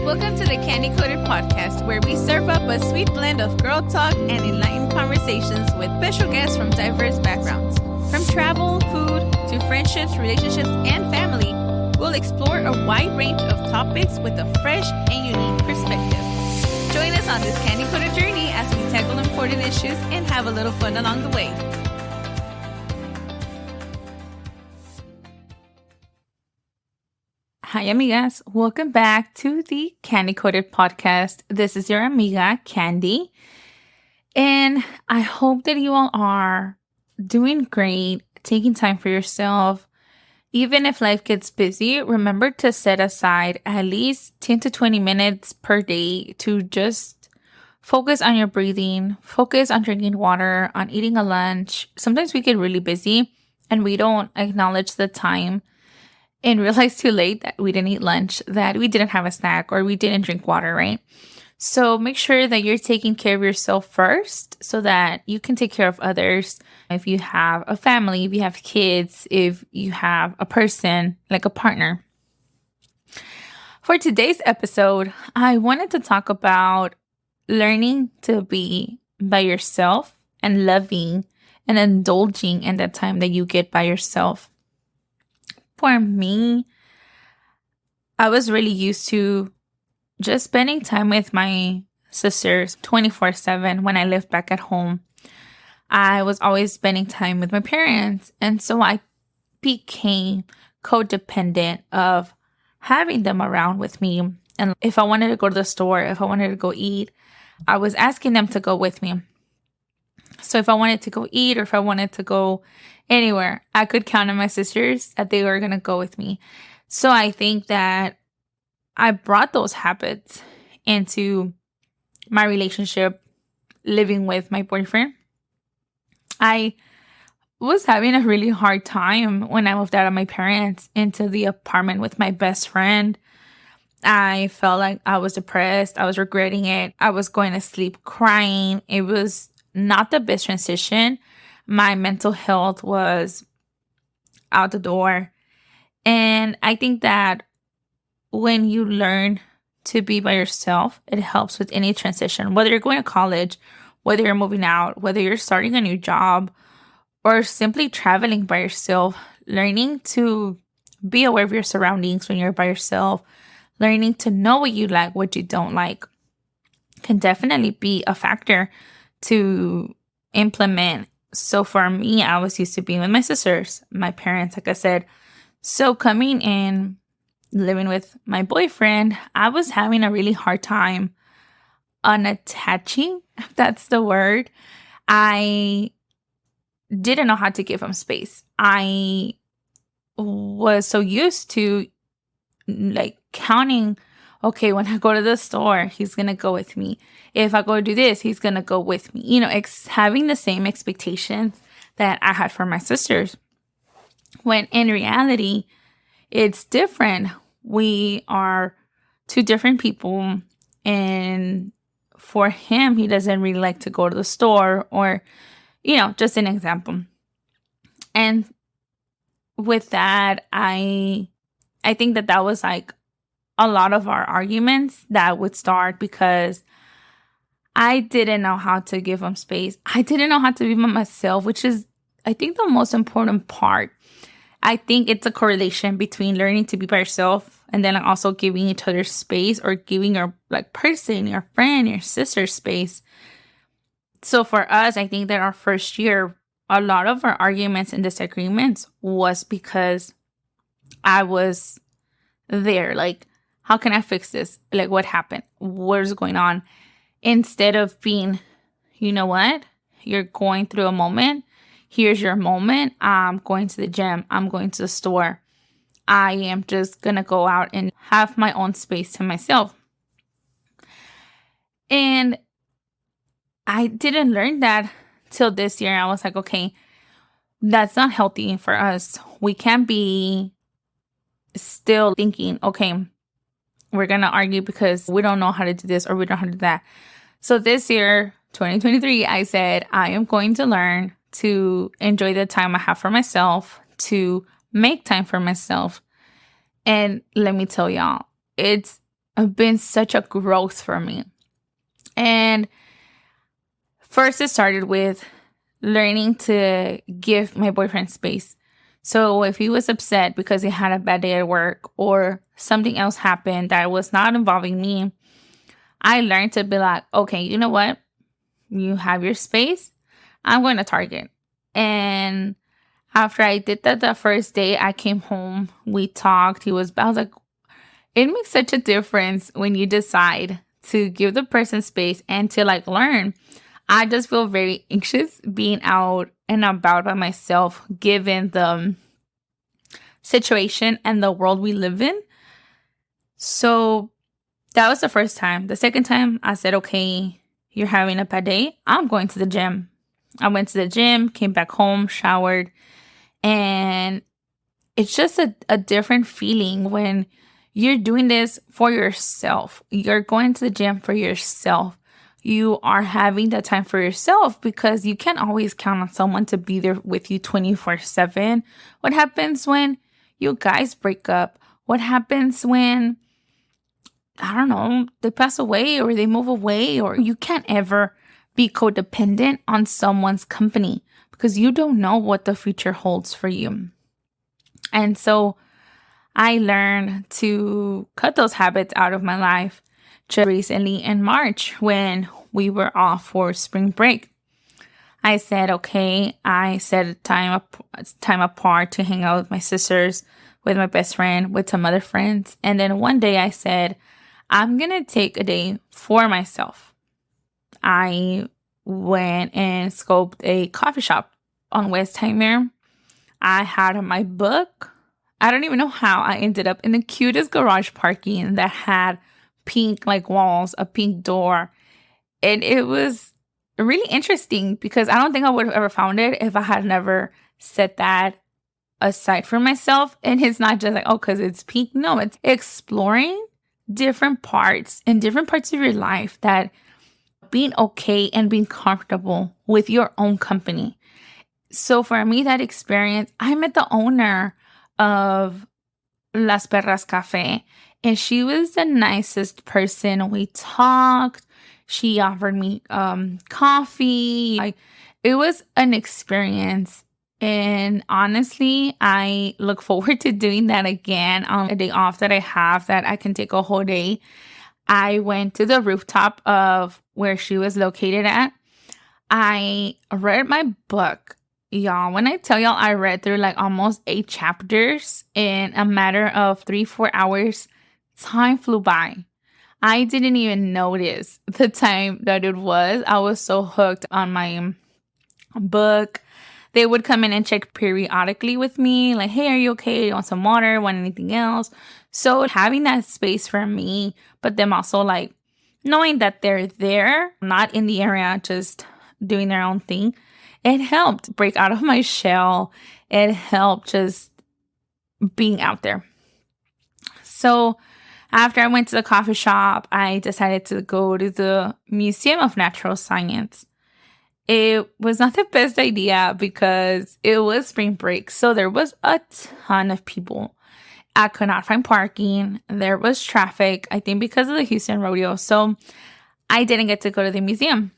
Welcome to the Candy Coated Podcast, where we serve up a sweet blend of girl talk and enlightened conversations with special guests from diverse backgrounds. From travel, food, to friendships, relationships, and family, we'll explore a wide range of topics with a fresh and unique perspective. Join us on this Candy Coated journey as we tackle important issues and have a little fun along the way. Hi, amigas. Welcome back to the Candy Coated Podcast. This is your amiga, Candy. And I hope that you all are doing great, taking time for yourself. Even if life gets busy, remember to set aside at least 10 to 20 minutes per day to just focus on your breathing, focus on drinking water, on eating a lunch. Sometimes we get really busy and we don't acknowledge the time and realize too late that we didn't eat lunch, that we didn't have a snack, or we didn't drink water, right? So make sure that you're taking care of yourself first so that you can take care of others. If you have a family, if you have kids, if you have a person, like a partner. For today's episode, I wanted to talk about learning to be by yourself and loving and indulging in the time that you get by yourself. For me, I was really used to just spending time with my sisters 24/7 when I lived back at home. I was always spending time with my parents. And so I became codependent of having them around with me. And if I wanted to go to the store, if I wanted to go eat, I was asking them to go with me. So if I wanted to go eat or if I wanted to go anywhere, I could count on my sisters that they were going to go with me. So I think that I brought those habits into my relationship living with my boyfriend. I was having a really hard time when I moved out of my parents into the apartment with my best friend. I felt like I was depressed. I was regretting it. I was going to sleep crying. It was not the best transition. My mental health was out the door. And I think that when you learn to be by yourself, it helps with any transition, whether you're going to college, whether you're moving out, whether you're starting a new job, or simply traveling by yourself. Learning to be aware of your surroundings when you're by yourself, learning to know what you like, what you don't like, can definitely be a factor to implement. So for me, I was used to being with my sisters, my parents, like I said. So coming in, living with my boyfriend, I was having a really hard time unattaching, if that's the word. I didn't know how to give him space. I was so used to like counting, okay, when I go to the store, he's going to go with me. If I go do this, he's going to go with me. You know, having the same expectations that I had for my sisters. When in reality, it's different. We are two different people. And for him, he doesn't really like to go to the store or, you know, just an example. And with that, I think that was like a lot of our arguments that would start because I didn't know how to give him space. I didn't know how to be by myself, which is, I think, the most important part. I think it's a correlation between learning to be by yourself and then also giving each other space or giving your like person, your friend, your sister space. So for us, I think that our first year, a lot of our arguments and disagreements was because I was there. Like, how can I fix this? Like, what happened? What is going on? Instead of being, you know what? You're going through a moment. Here's your moment. I'm going to the gym. I'm going to the store. I am just going to go out and have my own space to myself. And I didn't learn that till this year. I was like, okay, that's not healthy for us. We can't be still thinking, okay, we're going to argue because we don't know how to do this or we don't know how to do that. So this year, 2023, I said, I am going to learn to enjoy the time I have for myself, to make time for myself. And let me tell y'all, it's been such a growth for me. And first, it started with learning to give my boyfriend space. So if he was upset because he had a bad day at work or something else happened that was not involving me, I learned to be like, okay, you know what? You have your space. I'm going to Target. And after I did that the first day, I came home. We talked. I was like, it makes such a difference when you decide to give the person space and to like learn. I just feel very anxious being out and about by myself, given the situation and the world we live in. So that was the first time. The second time, I said, okay, you're having a bad day. I'm going to the gym. I went to the gym, came back home, showered, and it's just a different feeling when you're doing this for yourself. You're going to the gym for yourself. You are having that time for yourself because you can't always count on someone to be there with you 24/7. What happens when you guys break up? What happens when, I don't know, they pass away or they move away, or you can't ever be codependent on someone's company because you don't know what the future holds for you. And so I learned to cut those habits out of my life just recently in March when we were off for spring break. I said, okay, I set time apart to hang out with my sisters, with my best friend, with some other friends. And then one day I said, I'm going to take a day for myself. I went and scoped a coffee shop on Westheimer. I had my book. I don't even know how I ended up in the cutest garage parking that had pink like walls, a pink door. And it was really interesting because I don't think I would have ever found it if I had never set that aside for myself. And it's not just like, oh, because it's pink. No, it's exploring different parts of your life, that being okay and being comfortable with your own company. So for me, that experience, I met the owner of Las Perras Cafe, and she was the nicest person. We talked. She offered me coffee. It was an experience. And honestly, I look forward to doing that again on a day off that I have, that I can take a whole day. I went to the rooftop of where she was located at. I read my book. Y'all, when I tell y'all I read through like almost 8 chapters in a matter of 3-4 hours, time flew by. I didn't even notice the time that it was. I was so hooked on my book. They would come in and check periodically with me, like, hey, are you okay? You want some water? Want anything else? So having that space for me, but them also like knowing that they're there, not in the area, just doing their own thing, it helped break out of my shell. It helped just being out there. So after I went to the coffee shop, I decided to go to the Museum of Natural Science. It was not the best idea because it was spring break. So there was a ton of people. I could not find parking. There was traffic, I think because of the Houston rodeo. So I didn't get to go to the museum.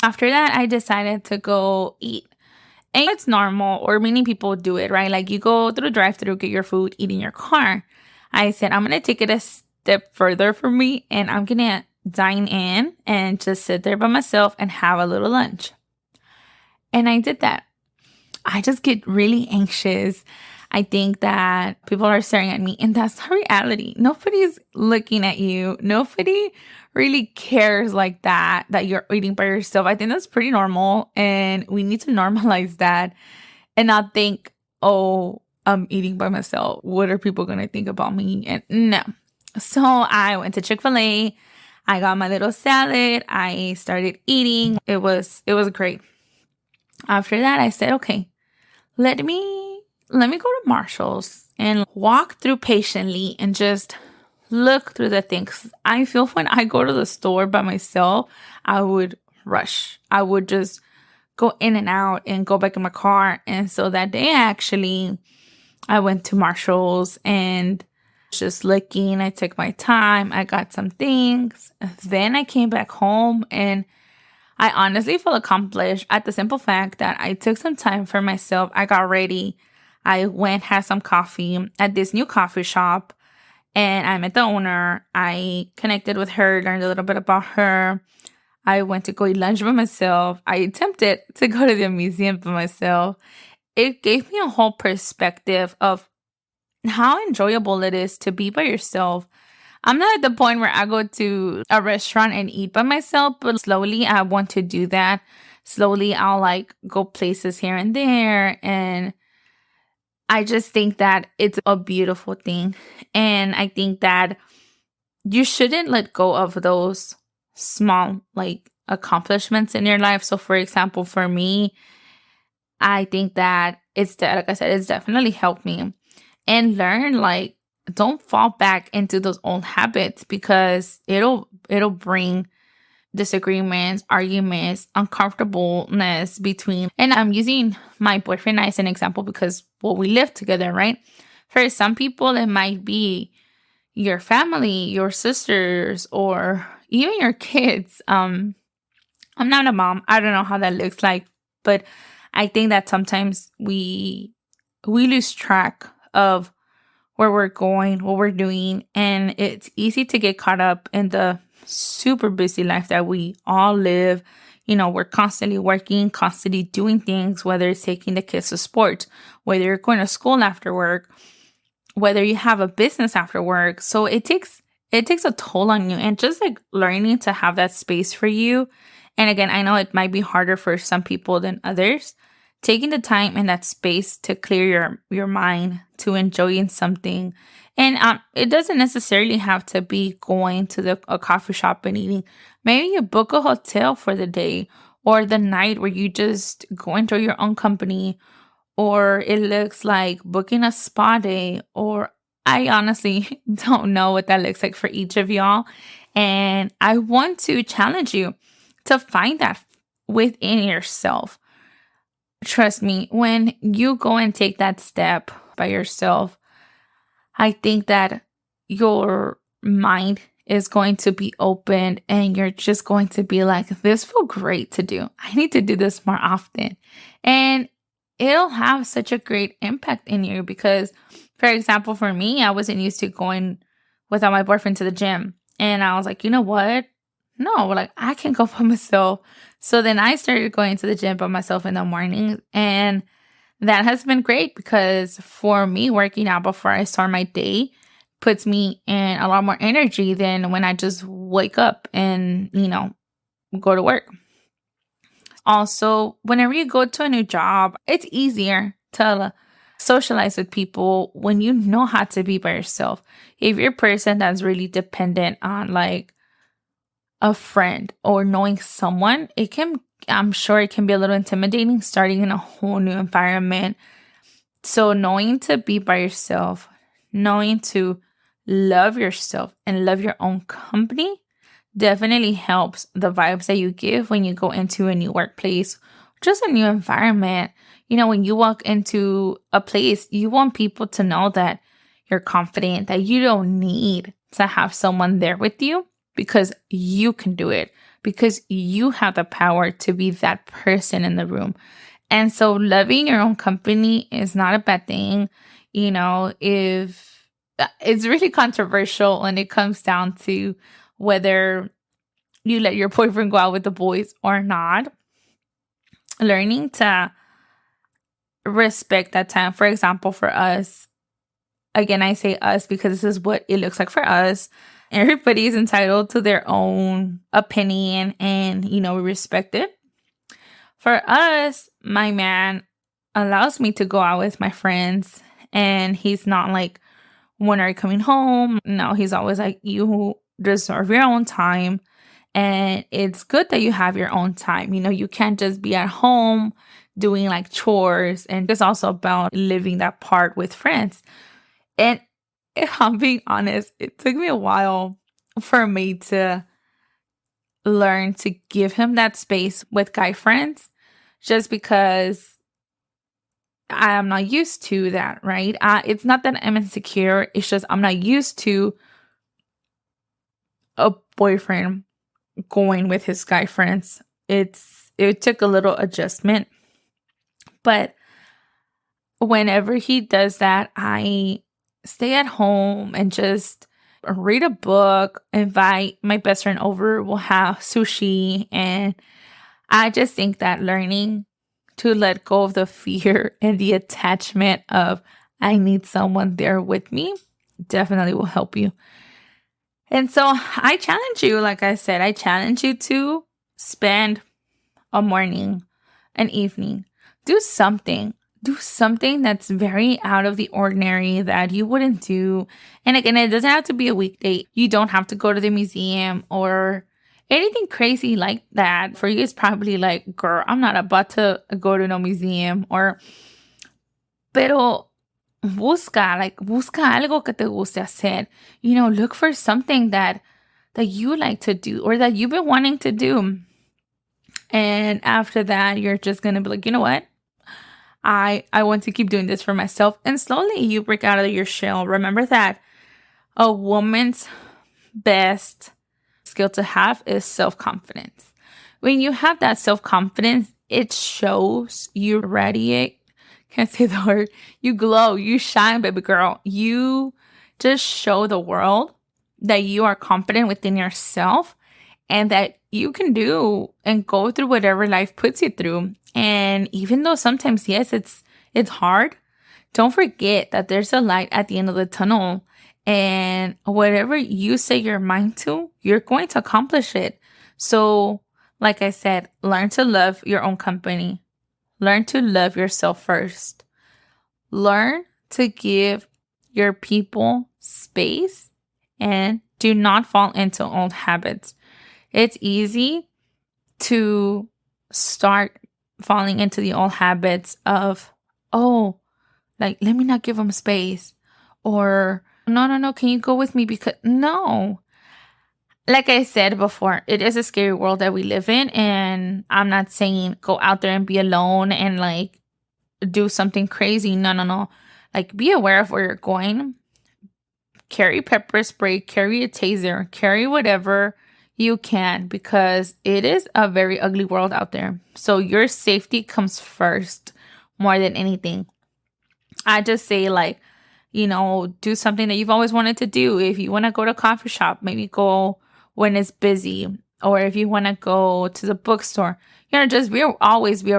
After that, I decided to go eat. And it's normal, or many people do it, right? Like you go through the drive-thru, get your food, eat in your car. I said, I'm going to take it a step further for me, and I'm going to dine in and just sit there by myself and have a little lunch. And I did that. I just get really anxious. I think that people are staring at me, and that's not reality. Nobody's looking at you. Nobody really cares like that you're eating by yourself. I think that's pretty normal, and we need to normalize that and not think, oh, I'm eating by myself. What are people going to think about me? And no. So I went to Chick-fil-A. I got my little salad. I started eating. It was great. After that, I said, okay, let me go to Marshall's and walk through patiently and just look through the things. I feel when I go to the store by myself, I would rush. I would just go in and out and go back in my car. And so that day, actually, I went to Marshall's and Just looking, I took my time, I got some things. Then I came back home and I honestly feel accomplished at the simple fact that I took some time for myself. I got ready. I went, had some coffee at this new coffee shop, and I met the owner. I connected with her, learned a little bit about her. I went to go eat lunch by myself. I attempted to go to the museum by myself. It gave me a whole perspective of how enjoyable it is to be by yourself. I'm not at the point where I go to a restaurant and eat by myself, but slowly I want to do that. Slowly I'll like go places here and there. And I just think that it's a beautiful thing. And I think that you shouldn't let go of those small like accomplishments in your life. So for example, for me, I think that like I said, it's definitely helped me and learn like don't fall back into those old habits because it'll bring disagreements, arguments, uncomfortableness between. And I'm using my boyfriend as an example because well, we live together, right? For some people it might be your family, your sisters, or even your kids. I'm not a mom. I don't know how that looks like, but I think that sometimes we lose track of where we're going, what we're doing, and it's easy to get caught up in the super busy life that we all live. You know, we're constantly working, constantly doing things, whether it's taking the kids to sports, whether you're going to school after work, whether you have a business after work. So it takes a toll on you, and just like learning to have that space for you. And again, I know it might be harder for some people than others. Taking the time and that space to clear your mind, to enjoying something. And it doesn't necessarily have to be going to a coffee shop and eating. Maybe you book a hotel for the day or the night where you just go enjoy your own company, or it looks like booking a spa day, or I honestly don't know what that looks like for each of y'all. And I want to challenge you to find that within yourself. Trust me, when you go and take that step by yourself, I think that your mind is going to be opened and you're just going to be like, this feels great to do. I need to do this more often. And it'll have such a great impact in you because, for example, for me, I wasn't used to going without my boyfriend to the gym. And I was like, you know what? No, like I can go by myself. So then I started going to the gym by myself in the morning. And that has been great because for me, working out before I start my day puts me in a lot more energy than when I just wake up and, go to work. Also, whenever you go to a new job, it's easier to socialize with people when you know how to be by yourself. If you're a person that's really dependent on like a friend or knowing someone, I'm sure it can be a little intimidating starting in a whole new environment. So knowing to be by yourself, knowing to love yourself and love your own company definitely helps the vibes that you give when you go into a new workplace, just a new environment. When you walk into a place, you want people to know that you're confident, that you don't need to have someone there with you because you can do it, because you have the power to be that person in the room. And so loving your own company is not a bad thing. If it's really controversial when it comes down to whether you let your boyfriend go out with the boys or not, learning to respect that time. For example, for us, again, I say us because this is what it looks like for us. Everybody is entitled to their own opinion and, we respect it. For us, my man allows me to go out with my friends and he's not like, when are you coming home? No, he's always like, you deserve your own time. And it's good that you have your own time. You can't just be at home doing like chores. And it's also about living that part with friends. And if I'm being honest, it took me a while for me to learn to give him that space with guy friends, just because I'm not used to that, right? It's not that I'm insecure. It's just I'm not used to a boyfriend going with his guy friends. It took a little adjustment, but whenever he does that, I stay at home and just read a book, invite my best friend over, we'll have sushi. And I just think that learning to let go of the fear and the attachment of I need someone there with me definitely will help you. And so I challenge you, like I said, I challenge you to spend a morning, an evening, do something. Do something that's very out of the ordinary that you wouldn't do. And again, it doesn't have to be a weekday. You don't have to go to the museum or anything crazy like that. For you, it's probably like, girl, I'm not about to go to no museum. Or, pero busca algo que te guste hacer. Look for something that you like to do or that you've been wanting to do. And after that, you're just going to be like, you know what? I want to keep doing this for myself. And slowly you break out of your shell. Remember that a woman's best skill to have is self-confidence. When you have that self-confidence, it shows, you radiate. Can't say the word. You glow, you shine, baby girl. You just show the world that you are confident within yourself and that you can do and go through whatever life puts you through. And even though sometimes, yes, it's hard, don't forget that there's a light at the end of the tunnel. And whatever you set your mind to, you're going to accomplish it. So, like I said, learn to love your own company. Learn to love yourself first. Learn to give your people space and do not fall into old habits. It's easy to start falling into the old habits of, oh, like, let me not give them space. Or, no, can you go with me? Because, no. Like I said before, it is a scary world that we live in. And I'm not saying go out there and be alone and, like, do something crazy. No. Like, be aware of where you're going. Carry pepper spray, carry a taser, carry whatever you can, because it is a very ugly world out there. So your safety comes first more than anything. I just say, like, do something that you've always wanted to do. If you want to go to a coffee shop, maybe go when it's busy. Or if you want to go to the bookstore, just always be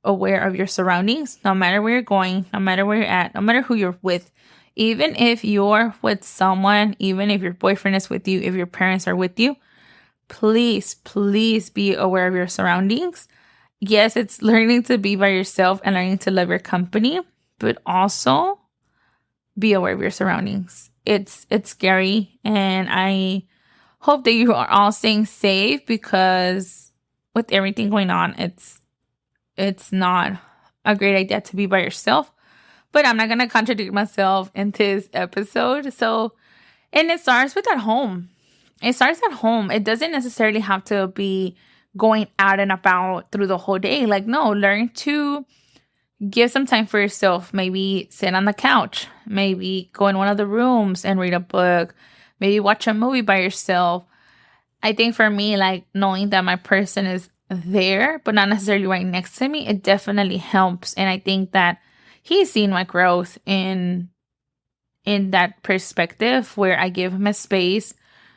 aware of your surroundings, no matter where you're going, no matter where you're at, no matter who you're with. Even if you're with someone, even if your boyfriend is with you, if your parents are with you, please be aware of your surroundings. Yes, it's learning to be by yourself and learning to love your company, but also be aware of your surroundings. It's scary, and I hope that you are all staying safe, because with everything going on, it's not a great idea to be by yourself. But I'm not going to contradict myself in this episode. So, and it starts with at home. It starts at home. It doesn't necessarily have to be going out and about through the whole day. Like, no, learn to give some time for yourself. Maybe sit on the couch. Maybe go in one of the rooms and read a book. Maybe watch a movie by yourself. I think for me, like, knowing that my person is there, but not necessarily right next to me, it definitely helps. And I think that he's seen my growth in that perspective, where I give him a space,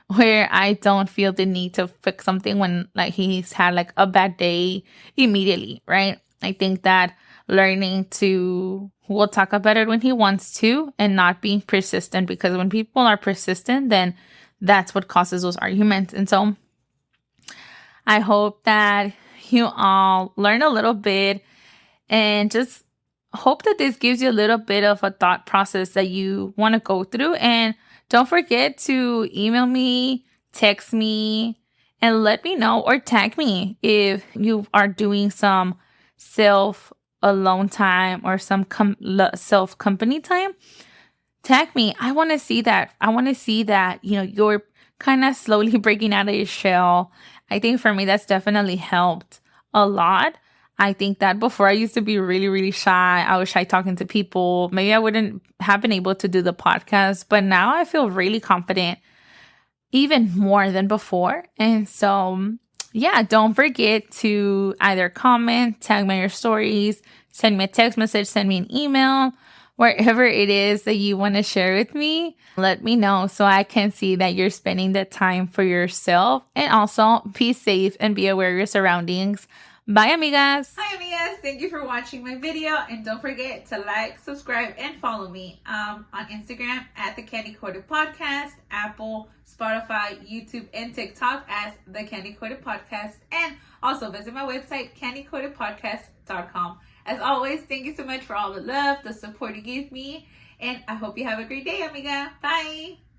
where I don't feel the need to fix something when, like, he's had like a bad day immediately, right? I think that learning to, we'll talk about it when he wants to, and not being persistent, because when people are persistent, then that's what causes those arguments. And so I hope that you all learn a little bit, and just hope that this gives you a little bit of a thought process that you want to go through. And don't forget to email me, text me, and let me know, or tag me if you are doing some self alone time or some self company time. Tag me. I want to see that. I want to see that, you're kind of slowly breaking out of your shell. I think for me, that's definitely helped a lot. I think that before I used to be really, really shy. I was shy talking to people. Maybe I wouldn't have been able to do the podcast, but now I feel really confident, even more than before. And so, yeah, don't forget to either comment, tag me your stories, send me a text message, send me an email, wherever it is that you want to share with me. Let me know so I can see that you're spending the time for yourself. And also, be safe and be aware of your surroundings. Bye, amigas. Hi, amigas. Thank you for watching my video. And don't forget to like, subscribe, and follow me on Instagram at The Candy Coated Podcast, Apple, Spotify, YouTube, and TikTok as The Candy Coated Podcast. And also visit my website, candycoatedpodcast.com. As always, thank you so much for all the love, the support you gave me. And I hope you have a great day, amiga. Bye.